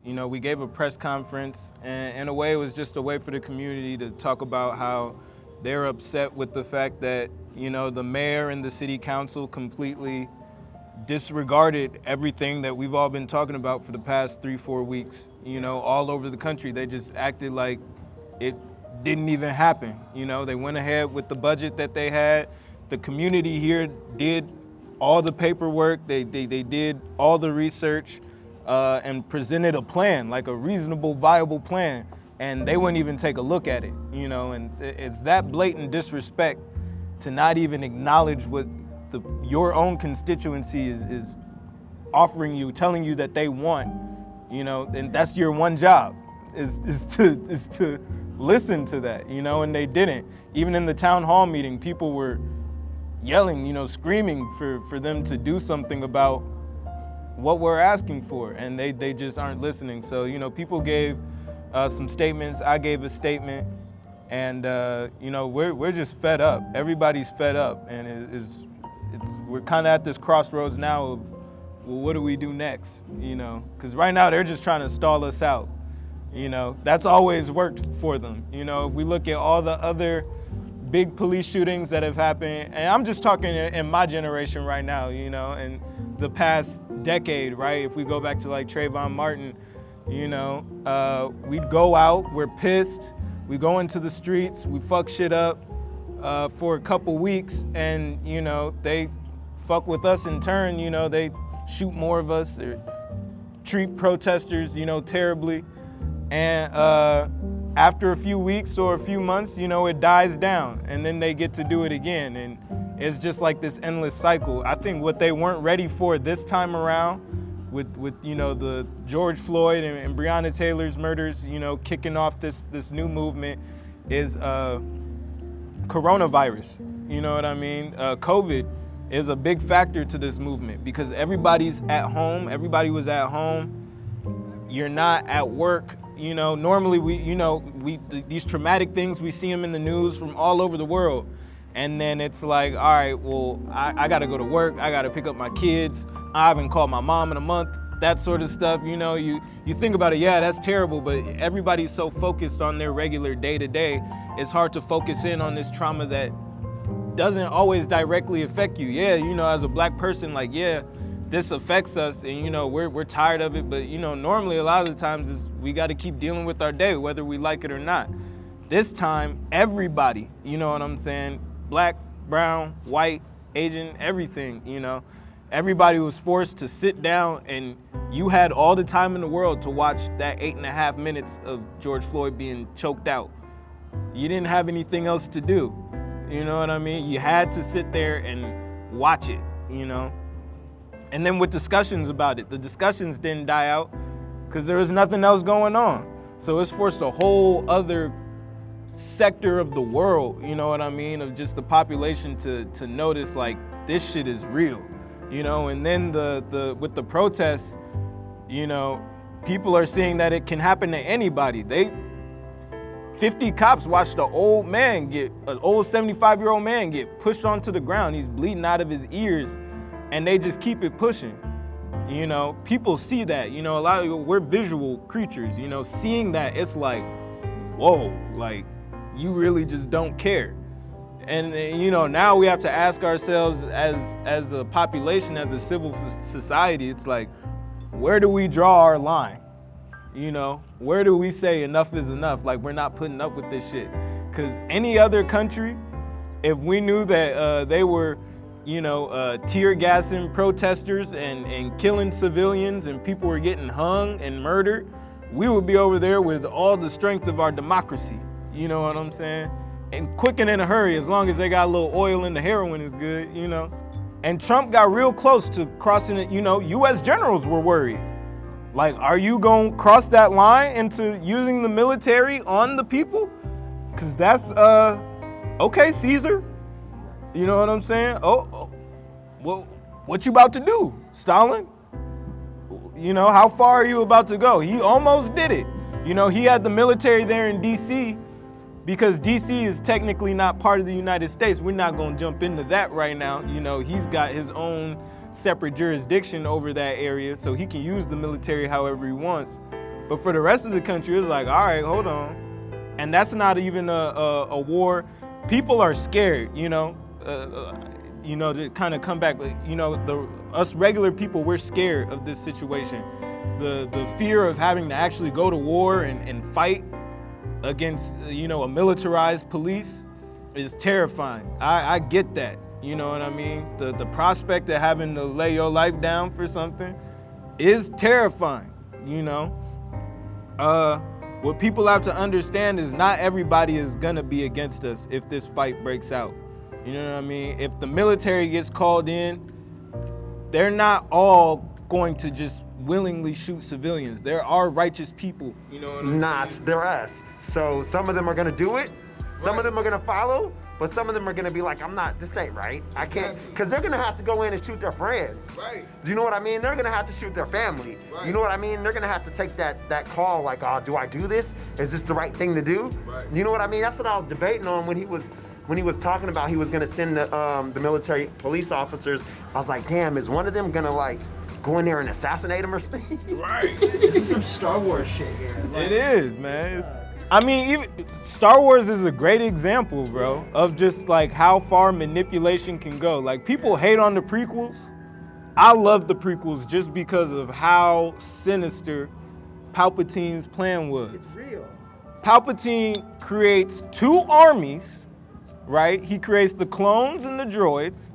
We gave a press conference, and in a way it was just a way for the community to talk about how they're upset with the fact that, the mayor and the city council completely disregarded everything that we've all been talking about for the past 3-4 weeks, all over the country. They just acted like it didn't even happen. They went ahead with the budget that they had. The community here did all the paperwork. They did all the research and presented a plan, like a reasonable, viable plan. And they wouldn't even take a look at it, and it's that blatant disrespect to not even acknowledge what your own constituency is offering you, telling you that they want, and that's your one job, is to listen to that, and they didn't. Even in the town hall meeting, people were yelling, screaming for them to do something about what we're asking for, and they just aren't listening. So, people gave some statements, I gave a statement, and we're just fed up. Everybody's fed up, and we're kind of at this crossroads now of, well, what do we do next? Because right now they're just trying to stall us out. That's always worked for them. If we look at all the other big police shootings that have happened, and I'm just talking in my generation right now, and the past decade, right? If we go back to like Trayvon Martin, we'd go out, we're pissed, we go into the streets, we fuck shit up for a couple weeks, and they fuck with us in turn. They shoot more of us or treat protesters terribly, and after a few weeks or a few months, it dies down, and then they get to do it again, and it's just like this endless cycle. I think what they weren't ready for this time around with the George Floyd and Breonna Taylor's murders, kicking off this new movement is coronavirus. You know what I mean? COVID is a big factor to this movement because everybody's at home. Everybody was at home. You're not at work. Normally we these traumatic things, we see them in the news from all over the world. And then it's like, all right, well, I got to go to work. I got to pick up my kids. I haven't called my mom in a month, that sort of stuff. You think about it, yeah, that's terrible, but everybody's so focused on their regular day-to-day, it's hard to focus in on this trauma that doesn't always directly affect you. Yeah, as a black person, like, yeah, this affects us, and we're tired of it, but normally a lot of the times we got to keep dealing with our day, whether we like it or not. This time, everybody, you know what I'm saying? Black, brown, white, Asian, everything, Everybody was forced to sit down, and you had all the time in the world to watch that 8.5 minutes of George Floyd being choked out. You didn't have anything else to do, you know what I mean? You had to sit there and watch it, And then with discussions about it, the discussions didn't die out because there was nothing else going on. So it's forced a whole other sector of the world, you know what I mean, of just the population to notice like this shit is real, and then the with the protests, people are seeing that it can happen to anybody. 50 cops watched an old 75-year-old man get pushed onto the ground. He's bleeding out of his ears, and they just keep it pushing. People see that, we're visual creatures, seeing that, it's like, whoa, like, you really just don't care. And now we have to ask ourselves as a population, as a civil society, it's like, where do we draw our line? Where do we say enough is enough? Like, we're not putting up with this shit. Because any other country, if we knew that they were, tear gassing protesters and killing civilians and people were getting hung and murdered, we would be over there with all the strength of our democracy. You know what I'm saying? And quick and in a hurry, as long as they got a little oil in the heroin is good, And Trump got real close to crossing it, U.S. generals were worried. Like, are you going to cross that line into using the military on the people? Because that's, okay, Caesar. You know what I'm saying? Oh, well, what you about to do, Stalin? How far are you about to go? He almost did it. He had the military there in D.C. because D.C. is technically not part of the United States. We're not going to jump into that right now. He's got his own separate jurisdiction over that area, so he can use the military however he wants. But for the rest of the country, it's like, all right, hold on. And that's not even a war. People are scared, to kind of come back. But, us regular people, we're scared of this situation. The fear of having to actually go to war and fight against, a militarized police is terrifying. I get that, you know what I mean? The prospect of having to lay your life down for something is terrifying, What people have to understand is not everybody is gonna be against us if this fight breaks out. You know what I mean? If the military gets called in, they're not all going to just willingly shoot civilians. There are righteous people, you know what I mean? Nah, they're us. So some of them are gonna do it, some of them are gonna follow, but some of them are gonna be like, this ain't right. I can't, because they're gonna have to go in and shoot their friends. Right. Do you know what I mean? They're gonna have to shoot their family. Right. You know what I mean? They're gonna have to take that call like, do I do this? Is this the right thing to do? Right. You know what I mean? That's what I was debating on when he was talking about he was gonna send the military police officers. I was like, damn, is one of them gonna like go in there and assassinate him or something? Right. This is some Star Wars shit here. It is, man. Even Star Wars is a great example, bro, of just like how far manipulation can go. Like, people hate on the prequels. I love the prequels just because of how sinister Palpatine's plan was. It's real. Palpatine creates two armies, right? He creates the clones and the droids,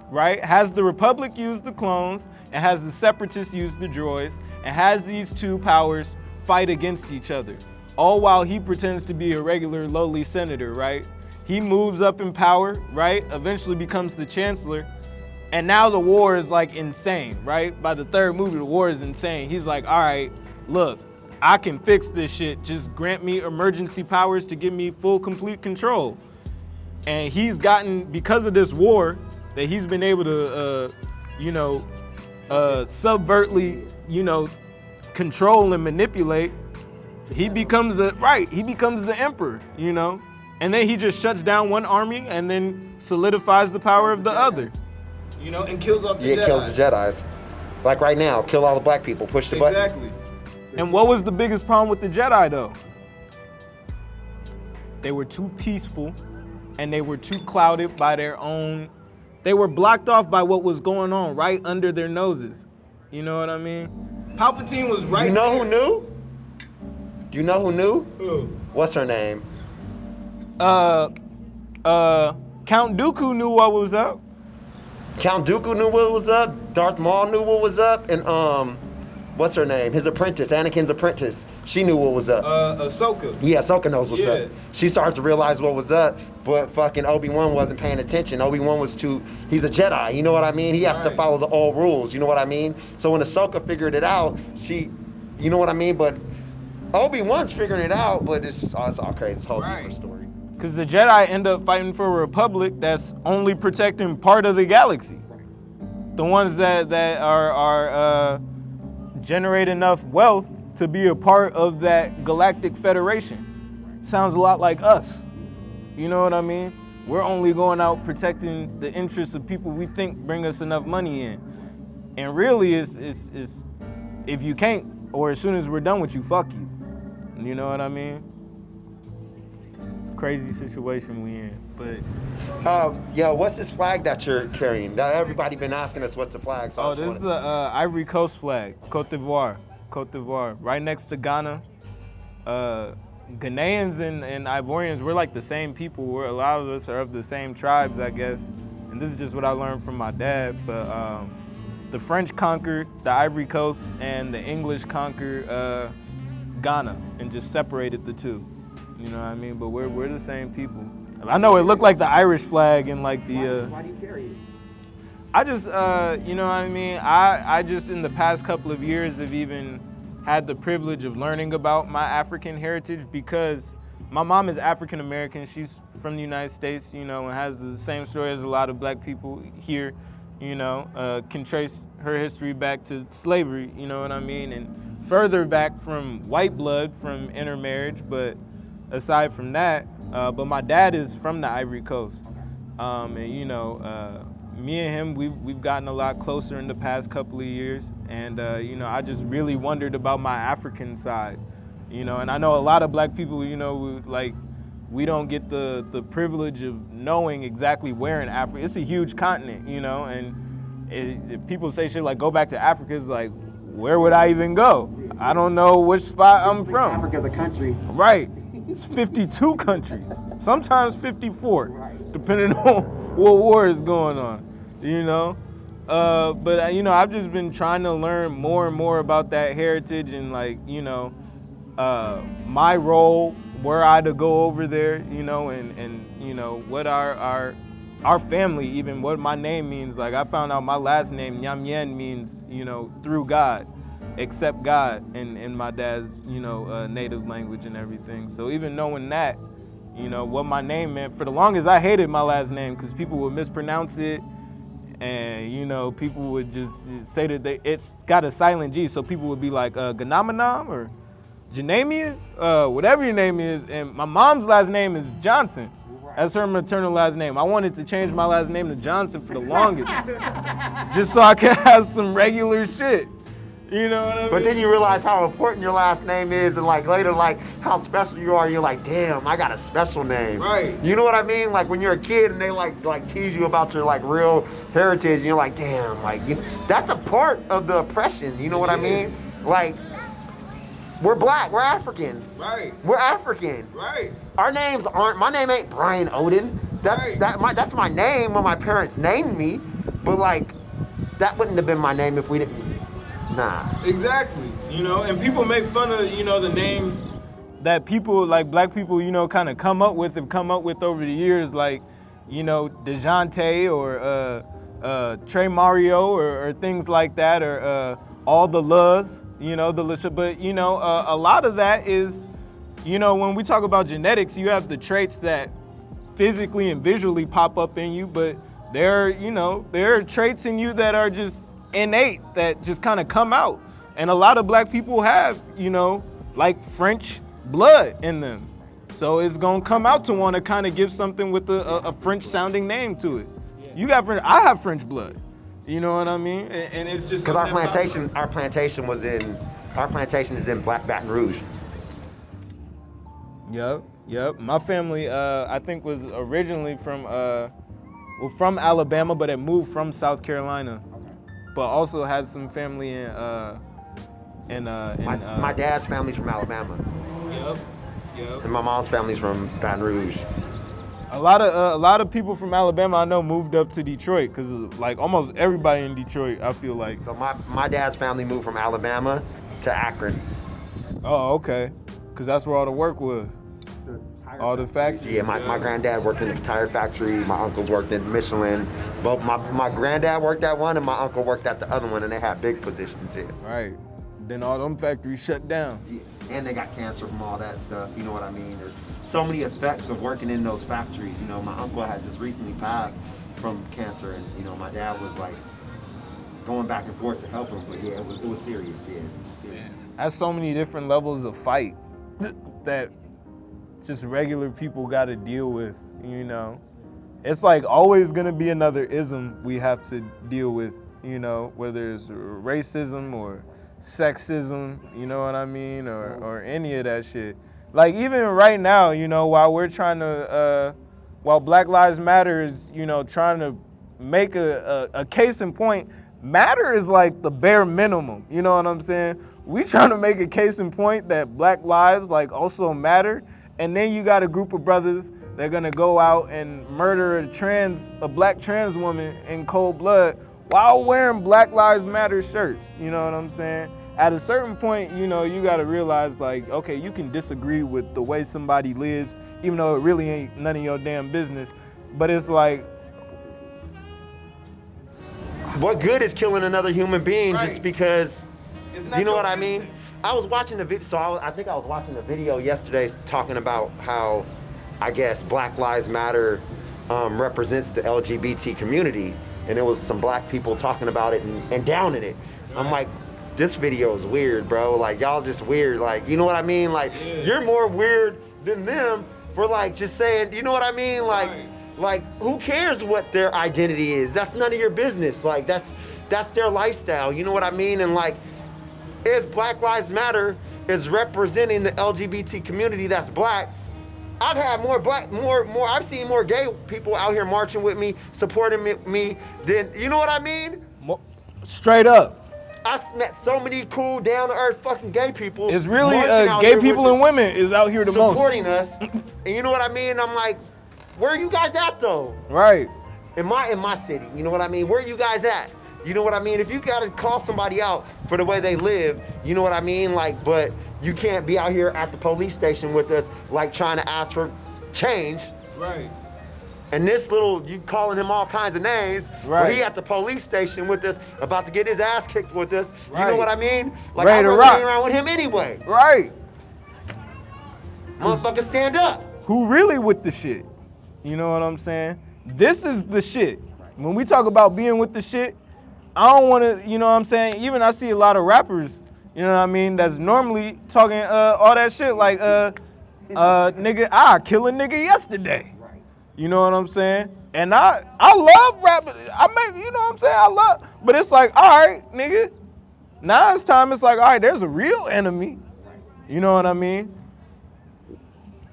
right? Has the Republic use the clones and has the Separatists use the droids, and has these two powers fight against each other. All while he pretends to be a regular lowly senator, right? He moves up in power, right? Eventually becomes the chancellor. And now the war is like insane, right? By the third movie, the war is insane. He's like, all right, look, I can fix this shit. Just grant me emergency powers to give me full, complete control. And he's gotten, because of this war, that he's been able to, subvertly, control and manipulate. He becomes the emperor, and then he just shuts down one army and then solidifies the power of the other, and kills off the Jedi. Yeah, kills the Jedis. Like right now, kill all the black people, push the button. Exactly. And what was the biggest problem with the Jedi though? They were too peaceful and they were too clouded by they were blocked off by what was going on right under their noses. You know what I mean? Palpatine was right there. You know who knew? Do you know who knew? Who? What's her name? Count Dooku knew what was up. Count Dooku knew what was up. Darth Maul knew what was up. And what's her name? His apprentice, Anakin's apprentice. She knew what was up. Ahsoka. Yeah, Ahsoka knows what's Yeah. up. She started to realize what was up, but fucking Obi-Wan wasn't paying attention. Obi-Wan he's a Jedi, you know what I mean? He has to follow the old rules, you know what I mean? So when Ahsoka figured it out, you know what I mean? But Obi-Wan's figuring it out, but it's all crazy. It's a whole deeper story. Because the Jedi end up fighting for a republic that's only protecting part of the galaxy. The ones that are generate enough wealth to be a part of that galactic federation. Sounds a lot like us. You know what I mean? We're only going out protecting the interests of people we think bring us enough money in. And really, it's if you can't, or as soon as we're done with you, fuck you. You know what I mean? It's a crazy situation we in, but... what's this flag that you're carrying? Now, everybody been asking us what's the flag, so this is the Ivory Coast flag, Côte d'Ivoire, right next to Ghana. Ghanaians and Ivorians, we're like the same people. A lot of us are of the same tribes, I guess. And this is just what I learned from my dad, but the French conquered the Ivory Coast and the English conquered Ghana and just separated the two. You know what I mean? But we're the same people. I know it looked like the Irish flag and like the... Why do you carry it? I just, you know what I mean? I just, in the past couple of years, have even had the privilege of learning about my African heritage because my mom is African American. She's from the United States, and has the same story as a lot of black people here, can trace her history back to slavery, you know what I mean? And further back from white blood, from intermarriage, but aside from that, but my dad is from the Ivory Coast. And me and him, we've gotten a lot closer in the past couple of years, and you know, I just really wondered about my African side, you know, and I know a lot of black people, you know, we don't get the privilege of knowing exactly where in Africa. It's a huge continent, you know, and people say shit like, go back to Africa. It's like, where would I even go? I don't know which spot I'm from. Africa's a country. Right. It's 52 countries, sometimes 54, depending on what war is going on, you know? But, you know, I've just been trying to learn more and more about that heritage and, like, you know, my role, were I to go over there, you know, and you know, what our family, even what my name means. Like, I found out my last name, Nyamyen, means, you know, through God, except God, in my dad's, you know, native language and everything. So even knowing that, you know, what my name meant, for the longest I hated my last name because people would mispronounce it, and, you know, people would just say that it's got a silent G, so people would be like, Ganamanam or Janamia, whatever your name is. And my mom's last name is Johnson. That's her maternal last name. I wanted to change my last name to Johnson for the longest, just so I could have some regular shit. You know what I mean? But then you realize how important your last name is, and like later, like how special you are. You're like, damn, I got a special name. Right. You know what I mean? Like when you're a kid and they like tease you about your like real heritage, and you're like, damn, like that's a part of the oppression. You know what I mean? Like, we're black, we're African. Right. We're African. Right. Our names aren't. My name ain't Brian Odin. That's my name when my parents named me, but like, that wouldn't have been my name if we didn't. Nah. Exactly. You know, and people make fun of, you know, the names that people, like black people, you know, kind of come up with over the years, like, you know, DeJounte or Trey Mario or things like that, or all the Luz, you know, but, you know, a lot of that is, you know, when we talk about genetics, you have the traits that physically and visually pop up in you, but there are traits in you that are just innate, that just kind of come out. And a lot of black people have, you know, like French blood in them. So it's gonna come out to want to kind of give something with a French sounding name to it. You got French, I have French blood. You know what I mean? And it's just because our plantation is in Black Baton Rouge. Yep. My family, I think, was originally from Alabama, but it moved from South Carolina. But also had some family in my dad's family's from Alabama. Yep. And my mom's family's from Baton Rouge. A lot of people from Alabama I know moved up to Detroit, because like almost everybody in Detroit, I feel like. So my dad's family moved from Alabama to Akron. Oh, okay. Because that's where all the work was. All the factories. Yeah, my granddad worked in the tire factory. My uncles worked in Michelin. Both my granddad worked at one and my uncle worked at the other one, and they had big positions there. Right. Then all them factories shut down. Yeah. And they got cancer from all that stuff. You know what I mean? There's so many effects of working in those factories. You know, my uncle had just recently passed from cancer, and you know, my dad was like going back and forth to help him. But yeah, it was serious. Yes. Yeah, That's so many different levels of fight that just regular people got to deal with, you know. It's like always gonna be another ism we have to deal with, you know, whether it's racism or sexism, you know what I mean, or any of that shit. Like even right now, you know, while we're trying to, while Black Lives Matter is, you know, trying to make a case in point, matter is like the bare minimum, you know what I'm saying? We trying to make a case in point that black lives like also matter. And then you got a group of brothers that are gonna go out and murder a black trans woman in cold blood while wearing Black Lives Matter shirts. You know what I'm saying? At a certain point, you know, you gotta realize like, okay, you can disagree with the way somebody lives, even though it really ain't none of your damn business. But it's like, what good is killing another human being just because, you know what I mean? I was watching the video, I think I was watching a video yesterday talking about how, I guess, Black Lives Matter represents the LGBT community, and it was some black people talking about it and downing it. I'm like, this video is weird, bro. Like, y'all just weird. Like, you know what I mean? Like, you're more weird than them for like just saying, you know what I mean? Like, Like, who cares what their identity is? That's none of your business. Like, that's their lifestyle. You know what I mean? And like, if Black Lives Matter is representing the LGBT community that's black, I've had I've seen more gay people out here marching with me, supporting me than, you know what I mean? Straight up. I've met so many cool, down-to-earth fucking gay people. It's really marching out gay here people with and women is out here the most. supporting us. And you know what I mean? I'm like, where are you guys at though? Right. In my city, you know what I mean? Where are you guys at? You know what I mean? If you gotta call somebody out for the way they live, you know what I mean? Like, but you can't be out here at the police station with us, like trying to ask for change. Right. And this little, you calling him all kinds of names, right. But he at the police station with us, about to get his ass kicked with us. Right. You know what I mean? Like, Ready I'm to really rock. hang around with him anyway. Right. Motherfucker, stand up. Who really with the shit? You know what I'm saying? This is the shit. When we talk about being with the shit, I don't want to, you know what I'm saying? Even I see a lot of rappers, you know what I mean, that's normally talking all that shit like, nigga, I kill a nigga yesterday. You know what I'm saying? And I love rap. You know what I'm saying? But it's like, all right, nigga. Now it's time. It's like, all right, there's a real enemy. You know what I mean?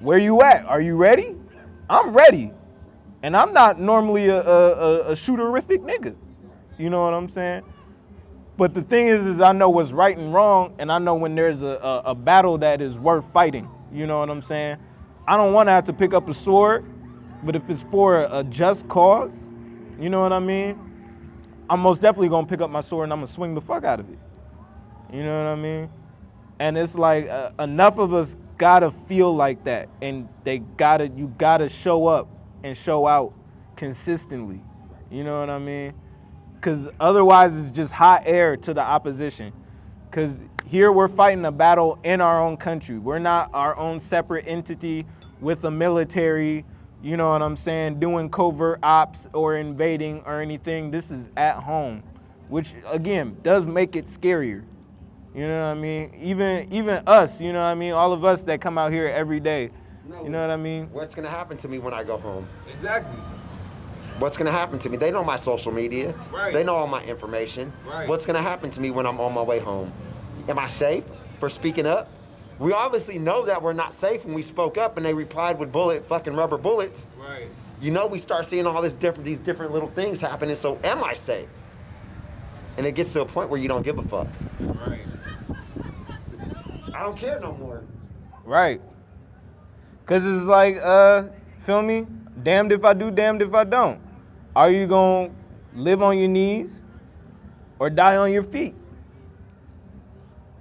Where you at? Are you ready? I'm ready. And I'm not normally a shooterific nigga. You know what I'm saying? But the thing is I know what's right and wrong, and I know when there's a battle that is worth fighting. You know what I'm saying? I don't want to have to pick up a sword, but if it's for a just cause, you know what I mean? I'm most definitely gonna pick up my sword and I'm gonna swing the fuck out of it. You know what I mean? And it's like enough of us gotta feel like that, and you gotta show up and show out consistently. You know what I mean? Because otherwise it's just hot air to the opposition. Because here we're fighting a battle in our own country. We're not our own separate entity with a military, you know what I'm saying, doing covert ops or invading or anything. This is at home, which again does make it scarier. You know what I mean? Even us, you know what I mean? All of us that come out here every day. You know what I mean? What's gonna happen to me when I go home? Exactly. What's gonna happen to me? They know my social media. Right. They know all my information. Right. What's gonna happen to me when I'm on my way home? Am I safe for speaking up? We obviously know that we're not safe when we spoke up and they replied with fucking rubber bullets. Right. You know, we start seeing all these different little things happening, so am I safe? And it gets to a point where you don't give a fuck. Right. I don't care no more. Right. Cause it's like, feel me? Damned if I do, damned if I don't. Are you gonna live on your knees or die on your feet?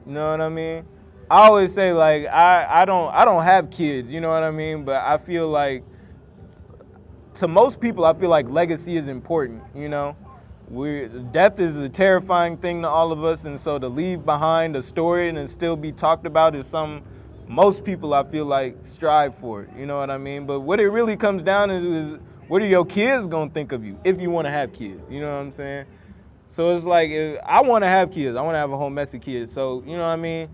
You know what I mean? I always say like I don't have kids, you know what I mean? But I feel like to most people I feel like legacy is important, you know? Death is a terrifying thing to all of us, and so to leave behind a story and still be talked about is something most people I feel like strive for, you know what I mean? But what it really comes down to is what are your kids gonna think of you if you wanna have kids, you know what I'm saying? So it's like, if I wanna have kids, I wanna have a whole mess of kids, so you know what I mean?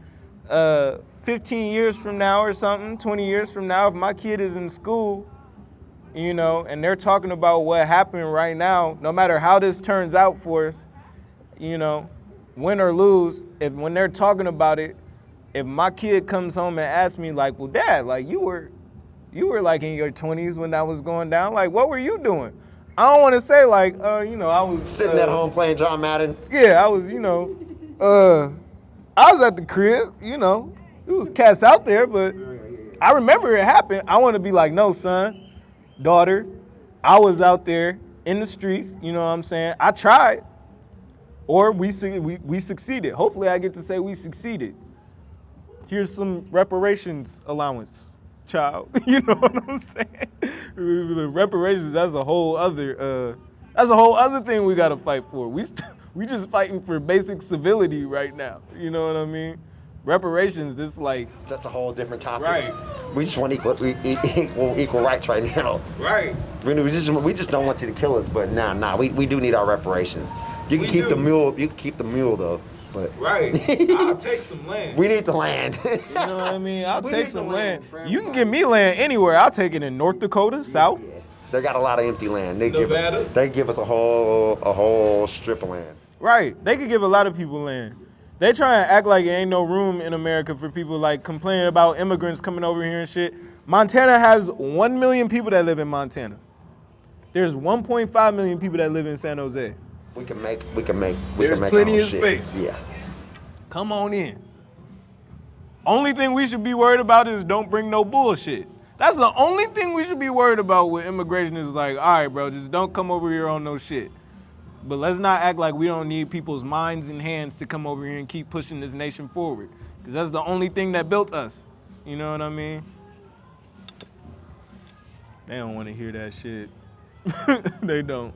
15 years from now or something, 20 years from now, if my kid is in school, you know, and they're talking about what happened right now, no matter how this turns out for us, you know, win or lose, when they're talking about it, if my kid comes home and asks me like, well, Dad, like you were like in your 20s when that was going down, like what were you doing? I don't want to say like, you know, I was Sitting at home playing John Madden. Yeah, I was, you know, I was at the crib, you know, it was cats out there, but I remember it happened. I want to be like, no, son, daughter, I was out there in the streets, you know what I'm saying? I tried, or we succeeded. Hopefully I get to say we succeeded. Here's some reparations allowance, child. You know what I'm saying? The reparations, that's a whole other thing we gotta fight for. We just fighting for basic civility right now. You know what I mean? Reparations, this like That's a whole different topic. Right. We just want equal rights right now. right. We just don't want you to kill us, but nah, we do need our reparations. You can We keep do. the mule. You can keep the mule though, but Right. I'll take some land. we need the land. You know what I mean? I'll We take need some the land. land, You can give me land anywhere. I'll take it in North Dakota, South. They got a lot of empty land. Nevada? They give us a whole strip of land. Right. They could give a lot of people land. They try and act like there ain't no room in America for people like complaining about immigrants coming over here and shit. Montana has 1 million people that live in Montana. There's 1.5 million people that live in San Jose. We can make There's our plenty own of shit. space. Yeah. Come on in. Only thing we should be worried about is don't bring no bullshit. That's the only thing we should be worried about with immigration is like, all right, bro, just don't come over here on no shit. But let's not act like we don't need people's minds and hands to come over here and keep pushing this nation forward. Because that's the only thing that built us. You know what I mean? They don't want to hear that shit. They don't.